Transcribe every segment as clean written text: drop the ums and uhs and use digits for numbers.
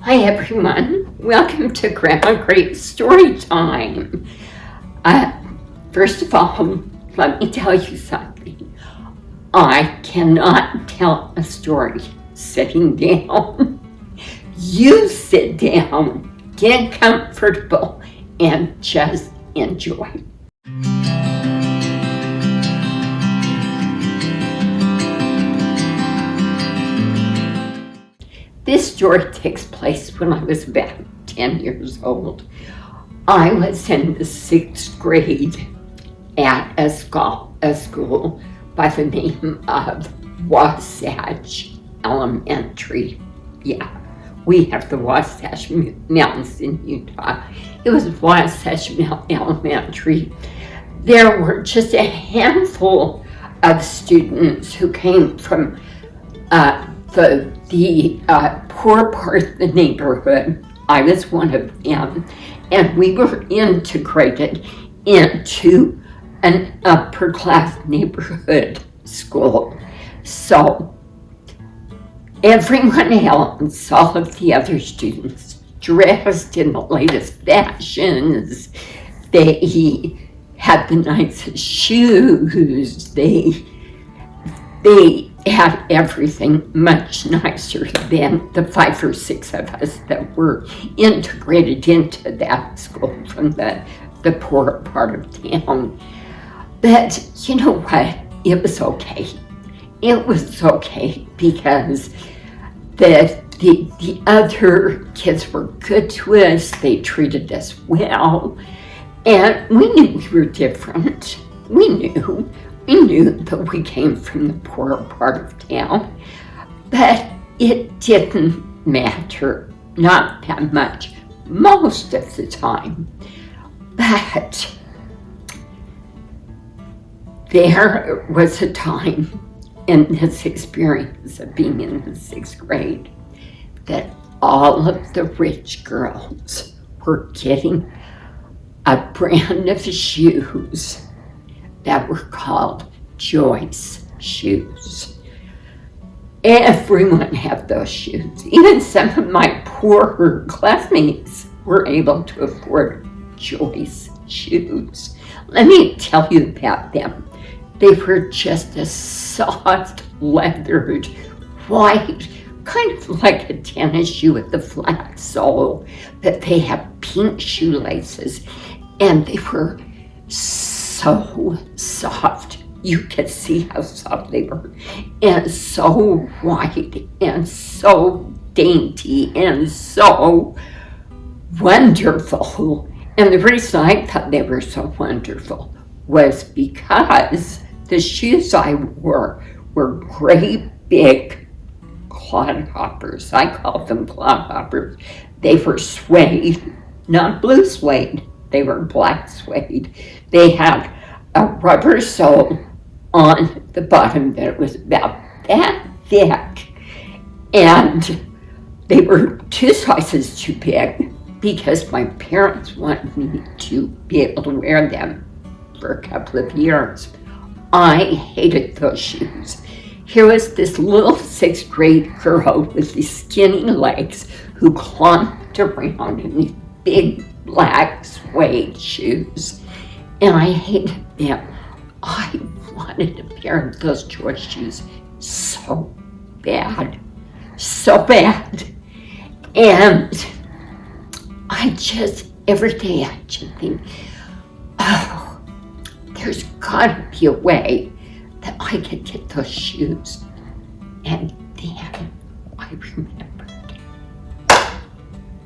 Hi everyone, welcome to Grandmagreat Story Time. First of all, let me tell you something. I cannot tell a story sitting down. You sit down, get comfortable, and just enjoy. This story takes place when I was about 10 years old. I was in the 6th grade at a school by the name of Wasatch Elementary. Yeah, we have the Wasatch Mountains in Utah. It was Wasatch Elementary. There were just a handful of students who came from the poor part of the neighborhood. I was one of them, and we were integrated into an upper class neighborhood school. So everyone else, all of the other students, dressed in the latest fashions. They had the nicest shoes. They had everything much nicer than the 5 or 6 of us that were integrated into that school from the poorer part of town. But you know what? It was okay. It was okay because the other kids were good to us. They treated us well. And we knew we were different. We knew that we came from the poorer part of town, but it didn't matter, not that much, most of the time. But there was a time in this experience of being in the 6th grade that all of the rich girls were getting a brand of shoes that were called Joyce shoes. Everyone had those shoes. Even some of my poorer classmates were able to afford Joyce shoes. Let me tell you about them. They were just a soft, leathered, white, kind of like a tennis shoe with a flat sole, but they had pink shoelaces, and they were so soft. You could see how soft they were, and so white, and so dainty, and so wonderful. And the reason I thought they were so wonderful was because the shoes I wore were great big clodhoppers. I call them clodhoppers. They were suede, not blue suede. They were black suede. They had a rubber sole on the bottom that was about that thick, and they were 2 sizes too big because my parents wanted me to be able to wear them for a couple of years. I hated those shoes. Here was this little 6th grade girl with these skinny legs who clumped around in these big black suede shoes, and I hated them. I wanted a pair of those Joyce shoes so bad, and every day I just think, oh, there's gotta be a way that I could get those shoes. And then I remembered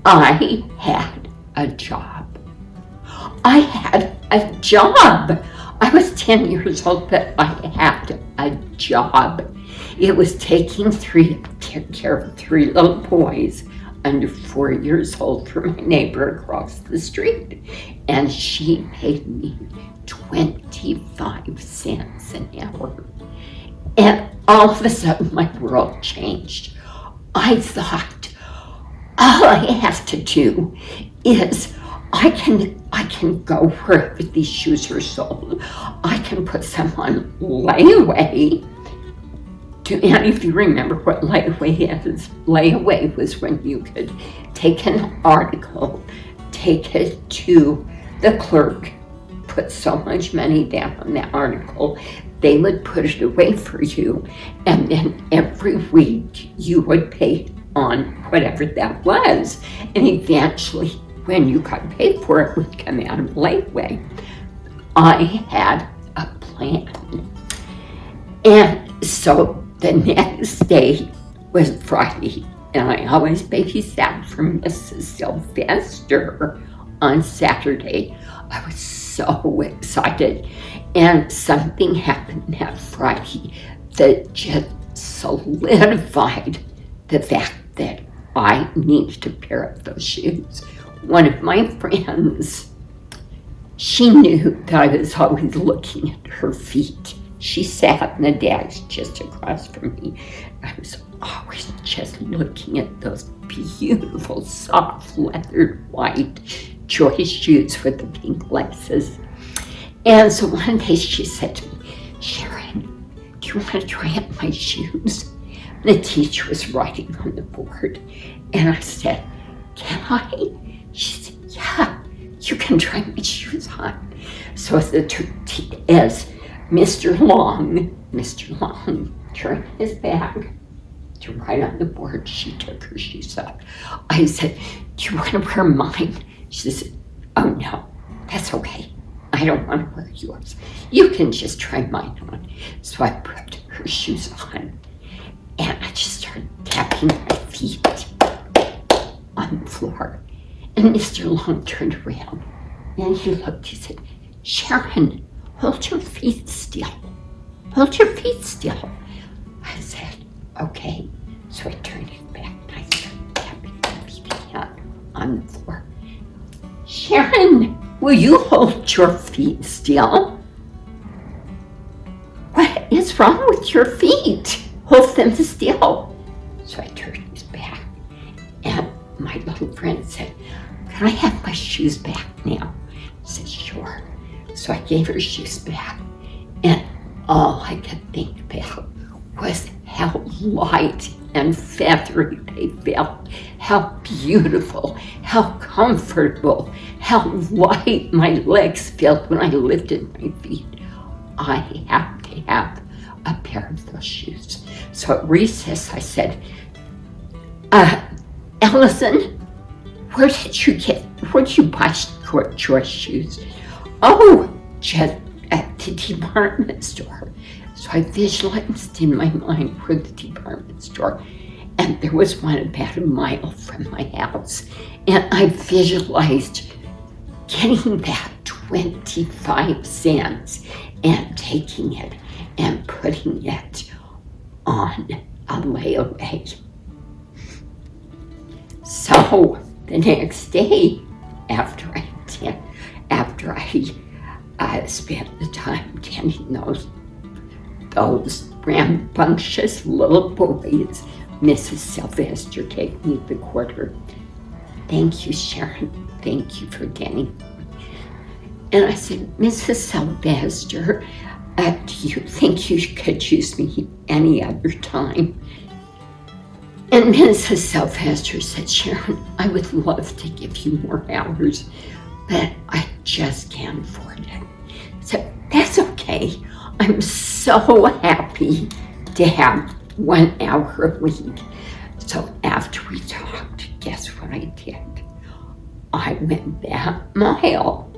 I had a job. I was 10 years old, but I had a job. It was taking care of 3 little boys under 4 years old for my neighbor across the street. And she paid me 25 cents an hour. And all of a sudden my world changed. I thought, all I have to do is I can go wherever these shoes are sold. I can put some on Layaway, Do any of you remember what layaway is? Layaway was when you could take an article, take it to the clerk, put so much money down on that article, they would put it away for you, and then every week you would pay on whatever that was, and eventually when you got paid for it, it would come out of layaway. I had a plan, and so the next day was Friday, and I always babysat for Mrs. Sylvester on Saturday. I was so excited, and something happened that Friday that just solidified the fact that I needed a pair of those shoes. One of my friends, she knew that I was always looking at her feet. She sat in the desk just across from me. I was always just looking at those beautiful, soft, leathered white Joyce shoes with the pink laces. And so one day she said to me, Sharon, do you want to try out my shoes? The teacher was writing on the board. And I said, can I? She said, yeah, you can try my shoes on. So as Mr. Long turned his back to write on the board, she took her shoes off. I said, do you want to wear mine? She said, oh no, that's okay. I don't want to wear yours. You can just try mine on. So I put her shoes on, and I just started tapping my feet on the floor. And Mr. Long turned around, and he looked, he said, Sharon, hold your feet still. Hold your feet still. I said, okay. So I turned it back, and I started tapping my feet again on the floor. Sharon, will you hold your feet still? What is wrong with your feet? Hold them still. So I turned his back, and my little friend said, can I have my shoes back now? I said, sure. So I gave her shoes back, and all I could think about was how light and feathery they felt, how beautiful, how comfortable, how light my legs felt when I lifted my feet. I had to have a pair of those shoes. So at recess I said, Allison, where did you buy Joyce shoes? Oh, just at the department store. So I visualized in my mind where the department store, and there was one about a mile from my house. And I visualized getting that 25 cents and taking it and putting it on a layaway. So the next day, after I spent the time tending those rambunctious little boys, Mrs. Sylvester gave me the quarter. Thank you, Sharon. Thank you for getting me. And I said, Mrs. Sylvester, do you think you could use me any other time? And Mrs. Sylvester said, Sharon, I would love to give you more hours, but I just can't afford it. So that's okay. I'm so happy to have 1 hour a week. So after we talked, guess what I did? I went that mile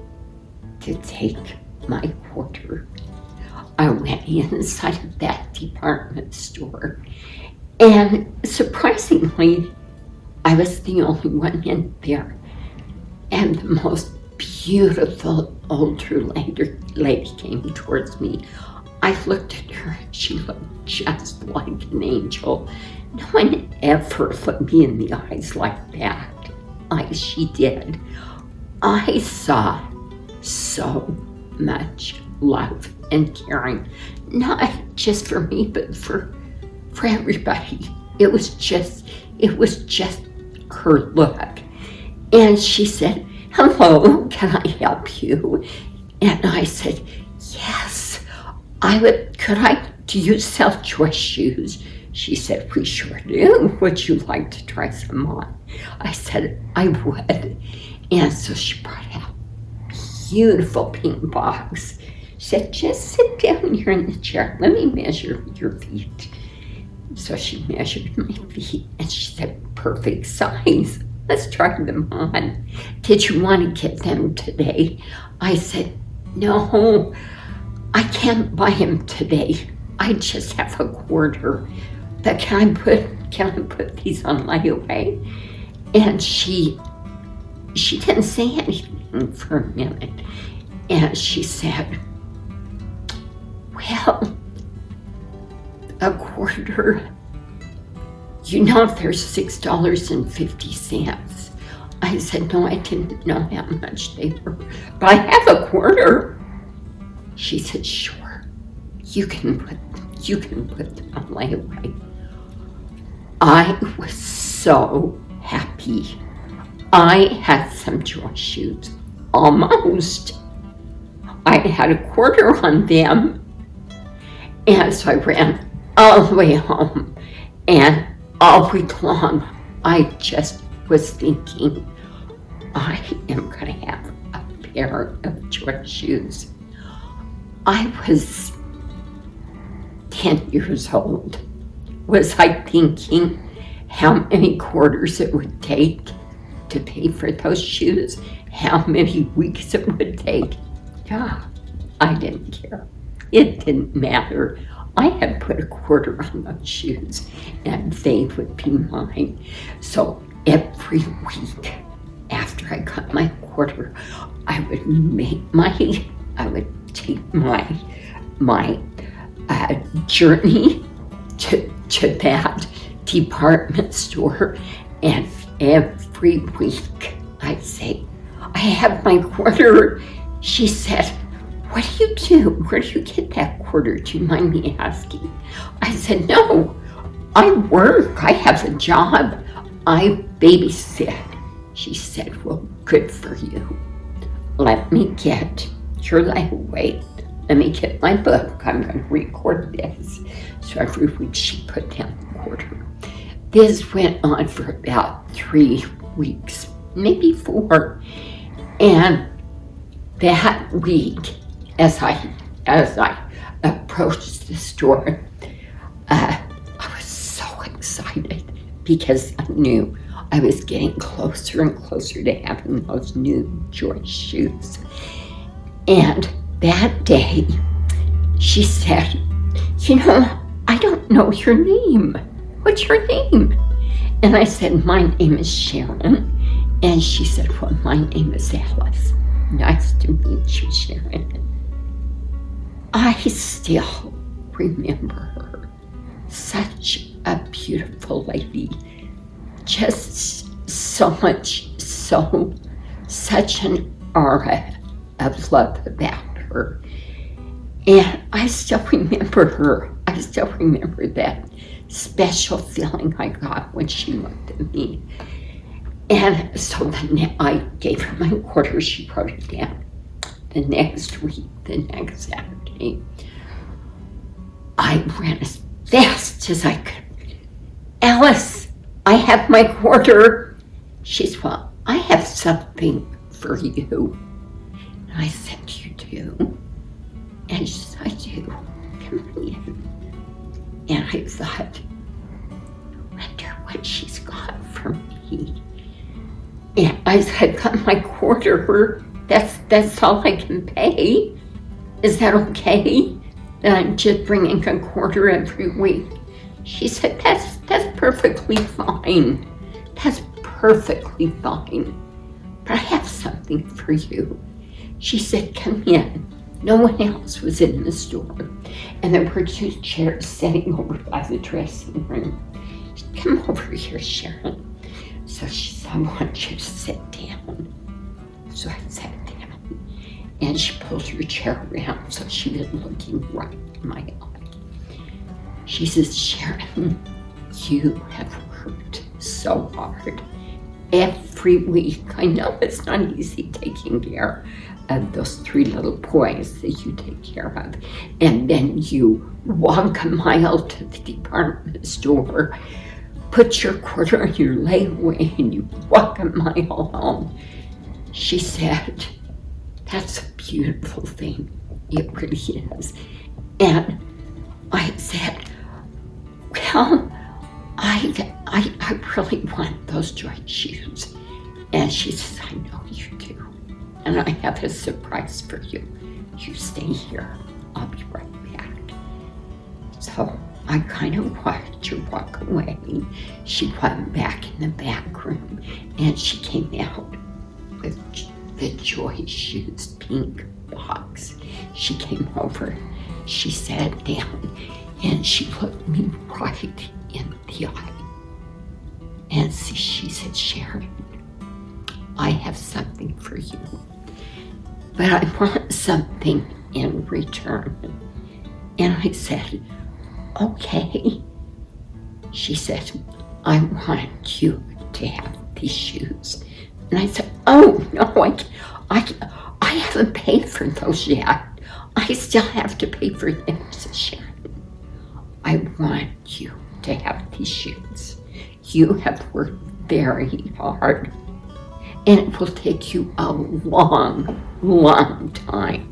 to take my quarter. I went inside of that department store, and surprisingly, I was the only one in there. And the most beautiful older lady came towards me. I looked at her, and she looked just like an angel. No one ever looked me in the eyes like that, like she did. I saw so much love and caring, not just for me, but for everybody. It was just her look. And she said, hello, can I help you? And I said, yes, could I do you sell Joyce shoes? She said, we sure do. Would you like to try some on? I said, I would. And so she brought out a beautiful pink box. She said, just sit down here in the chair. Let me measure your feet. So she measured my feet and she said, perfect size. Let's try them on. Did you want to get them today? I said, no, I can't buy them today. I just have a quarter. But can I put these on Layaway? And she didn't say anything for a minute. And she said, well, a quarter, you know there's $6.50. I said, no, I didn't know how much they were, but I have a quarter. She said, sure, you can put them on Layaway. I was so happy. I had some Joyce shoes, almost. I had a quarter on them. And so I ran all the way home, and all week long, I just was thinking, I am going to have a pair of Joyce shoes. I was 10 years old. Was I thinking how many quarters it would take to pay for those shoes? How many weeks it would take? Yeah, I didn't care. It didn't matter. I had put a quarter on those shoes and they would be mine. So every week after I got my quarter, I would take my journey to that department store, and every week I'd say, I have my quarter. She said, what do you do? Where do you get that quarter? Do you mind me asking? I said, no, I work. I have a job. I babysit. She said, well, good for you. Let me get your Layaway. Let me get my book. I'm going to record this. So every week she put down the quarter. This went on for about 3 weeks, maybe 4. And that week, as I approached the store, I was so excited because I knew I was getting closer and closer to having those new Joyce shoes. And that day, she said, you know, I don't know your name. What's your name? And I said, my name is Sharon. And she said, well, my name is Alice. Nice to meet you, Sharon. I still remember her. Such a beautiful lady. Just such an aura of love about her. And I still remember her. I still remember that special feeling I got when she looked at me. And so then I gave her my quarter. She wrote it down. The next week, the next Saturday, I ran as fast as I could. Alice, I have my quarter. She said, well, I have something for you. And I said, you do? And she said, I do. Come in. And I thought, I wonder what she's got for me. And I said, I got my quarter. That's all I can pay. Is that okay? That I'm just bringing a quarter every week? She said, that's perfectly fine. That's perfectly fine. But I have something for you. She said, come in. No one else was in the store. And there were 2 chairs sitting over by the dressing room. She said, come over here, Sharon. So she said, I want you to sit down. So I sat down. And she pulled her chair around so she was looking right in my eye. She says, Sharon, you have worked so hard. Every every week. I know it's not easy taking care of those 3 little boys that you take care of. And then you walk a mile to the department store, put your quarter in your layaway, and you walk a mile home. She said, that's a beautiful thing. It really is. And I said, well, I really want those Joyce shoes. And she says, I know you do. And I have a surprise for you. You stay here. I'll be right back. So I kind of watched her walk away. She went back in the back room and she came out with the Joyce shoes pink box. She came over, she sat down, and she looked me right in the eye. And she said, Sharon, I have something for you, but I want something in return. And I said, okay. She said, I want you to have these shoes. And I said, oh, no, I haven't paid for those yet. I still have to pay for them. She said, Sharon, I want you to have these shoes. You have worked very hard, and it will take you a long, long time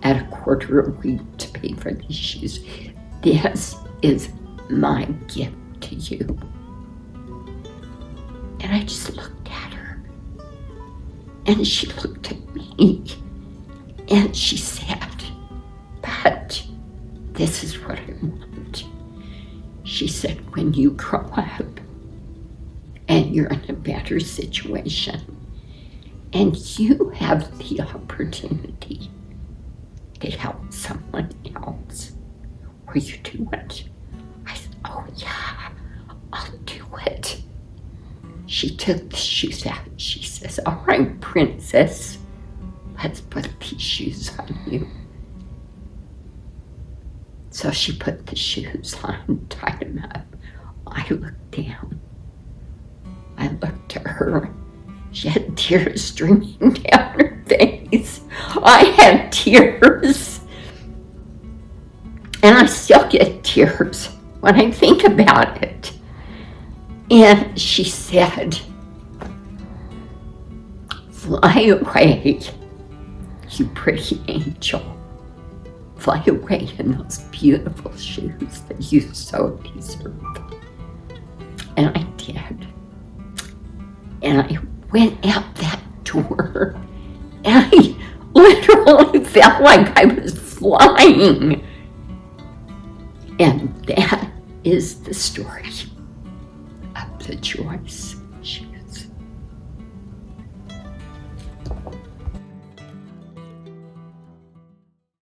at a quarter a week to pay for these shoes. This is my gift to you. And I just looked at her, and she looked at me, and she said, but this is what I want. She said, when you grow up and you're in a better situation and you have the opportunity to help someone else, will you do it? I said, oh yeah, I'll do it. She took the shoes out. She says, all right, princess, let's put these shoes on you. So she put the shoes on, tied them up. I looked down. I looked at her. She had tears streaming down her face. I had tears. And I still get tears when I think about it. And she said, fly away, you pretty angel. Fly away in those beautiful shoes that you so deserve. And I did. And I went out that door, and I literally felt like I was flying. And that is the story of the Joyce.